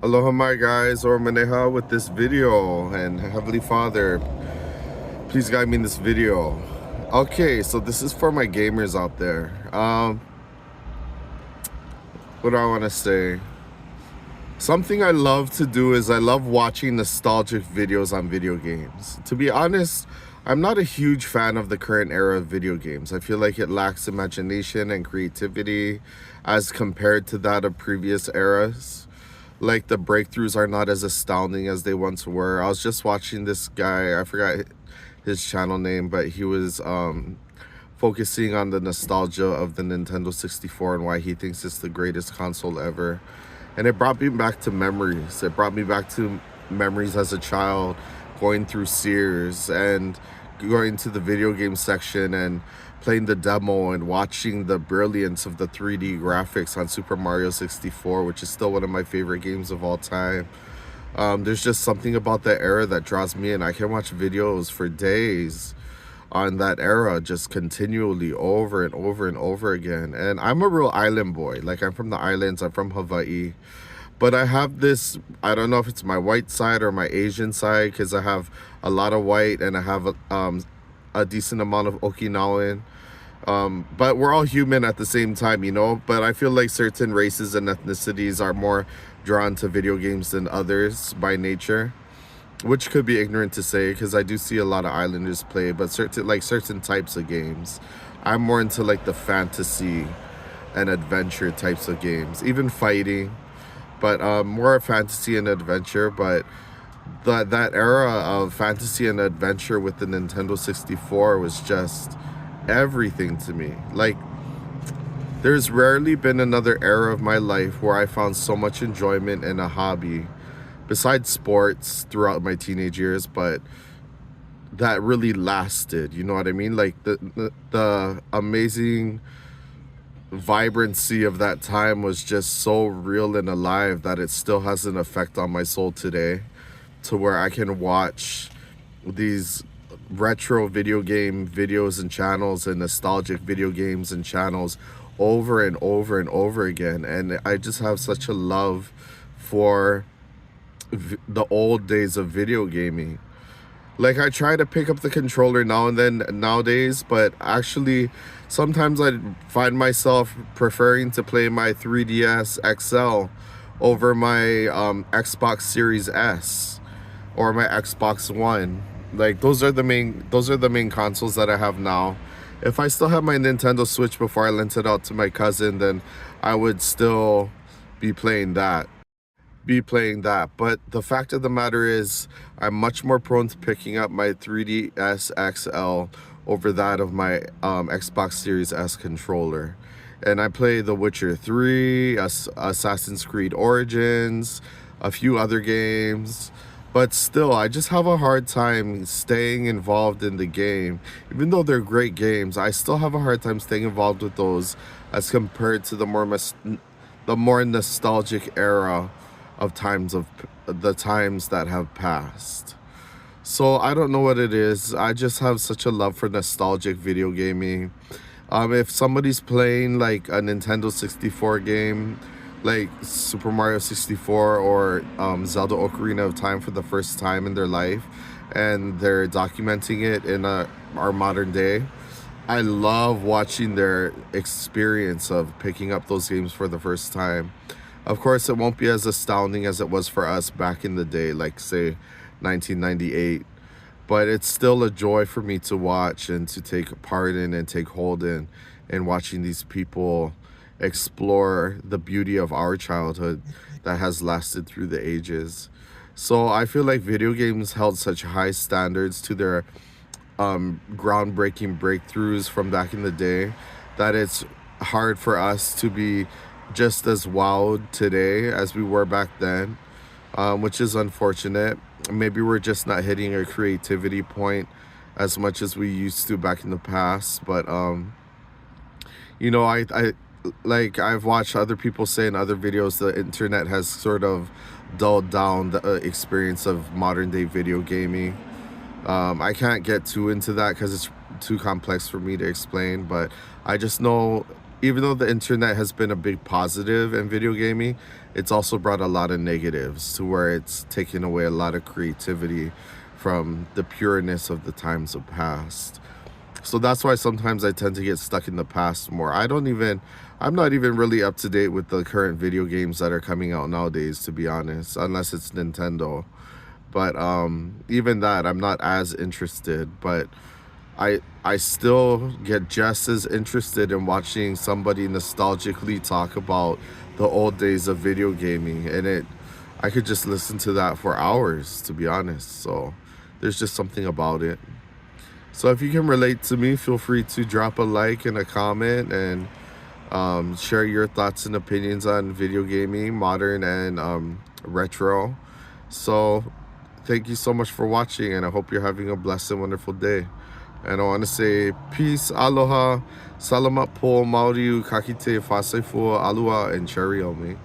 Aloha my guys, or Maneha with this video, and Heavenly Father, please guide me in this video. Okay, so this is for my gamers out there. What do I want to say? Something I love to do is I love watching nostalgic videos on video games. To be honest, I'm not a huge fan of the current era of video games. I feel like it lacks imagination and creativity as compared to that of previous eras. Like the breakthroughs are not as astounding as they once were. I was just watching this guy, I forgot his channel name, but he was focusing on the nostalgia of the Nintendo 64 and why he thinks it's the greatest console ever. And it brought me back to memories. It brought me back to memories as a child, going through Sears and going to the video game section and playing the demo and watching the brilliance of the 3D graphics on Super Mario 64, which is still one of my favorite games of all time. There's just something about that era that draws me in. I can watch videos for days on that era, just continually over and over and over again. And I'm a real island boy. Like, I'm from the islands, I'm from Hawaii. But I have this, I don't know if it's my white side or my Asian side, because I have a lot of white and I have a decent amount of Okinawan. But we're all human at the same time, you know? But I feel like certain races and ethnicities are more drawn to video games than others by nature, which could be ignorant to say, because I do see a lot of islanders play, but certain types of games. I'm more into like the fantasy and adventure types of games, even fighting, but more fantasy and adventure. But that era of fantasy and adventure with the Nintendo 64 was just everything to me. Like, there's rarely been another era of my life where I found so much enjoyment in a hobby besides sports throughout my teenage years, but that really lasted, you know what I mean? Like the amazing vibrancy of that time was just so real and alive that it still has an effect on my soul today, to where I can watch these retro video game videos and channels and nostalgic video games and channels over and over and over again. And I just have such a love for the old days of video gaming. Like, I try to pick up the controller now and then nowadays, but actually sometimes I find myself preferring to play my 3DS XL over my Xbox Series S or my Xbox One. Like, those are the main consoles that I have now. If I still have my Nintendo Switch before I lent it out to my cousin, then I would still be playing that. But the fact of the matter is, I'm much more prone to picking up my 3DS XL over that of my Xbox Series S controller. And I play The Witcher 3, Assassin's Creed Origins, a few other games. But still, I just have a hard time staying involved in the game. Even though they're great games, I still have a hard time staying involved with those as compared to the more nostalgic era of the times that have passed. So I don't know what it is. I just have such a love for nostalgic video gaming. If somebody's playing like a Nintendo 64 game, like Super Mario 64 or Zelda Ocarina of Time for the first time in their life, and they're documenting it in our modern day, I love watching their experience of picking up those games for the first time. Of course, it won't be as astounding as it was for us back in the day, like say 1998, but it's still a joy for me to watch and to take part in and take hold in watching these people explore the beauty of our childhood that has lasted through the ages. So I feel like video games held such high standards to their groundbreaking breakthroughs from back in the day that it's hard for us to be just as wowed today as we were back then, which is unfortunate. Maybe we're just not hitting a creativity point as much as we used to back in the past. But you know, I've watched other people say in other videos the internet has sort of dulled down the experience of modern day video gaming. I can't get too into that because it's too complex for me to explain, but I just know even though the internet has been a big positive in video gaming, it's also brought a lot of negatives to where it's taken away a lot of creativity from the pureness of the times of past. So that's why sometimes I tend to get stuck in the past more. I'm not even really up to date with the current video games that are coming out nowadays, to be honest, unless it's Nintendo. But even that, I'm not as interested. But I still get just as interested in watching somebody nostalgically talk about the old days of video gaming, and I could just listen to that for hours, to be honest. So there's just something about it. So if you can relate to me, feel free to drop a like and a comment, and share your thoughts and opinions on video gaming, modern and retro. So thank you so much for watching, and I hope you're having a blessed and wonderful day. And I want to say peace, aloha, salamat po, mauriu, kakite, fasaifu, alua, and cherry on me.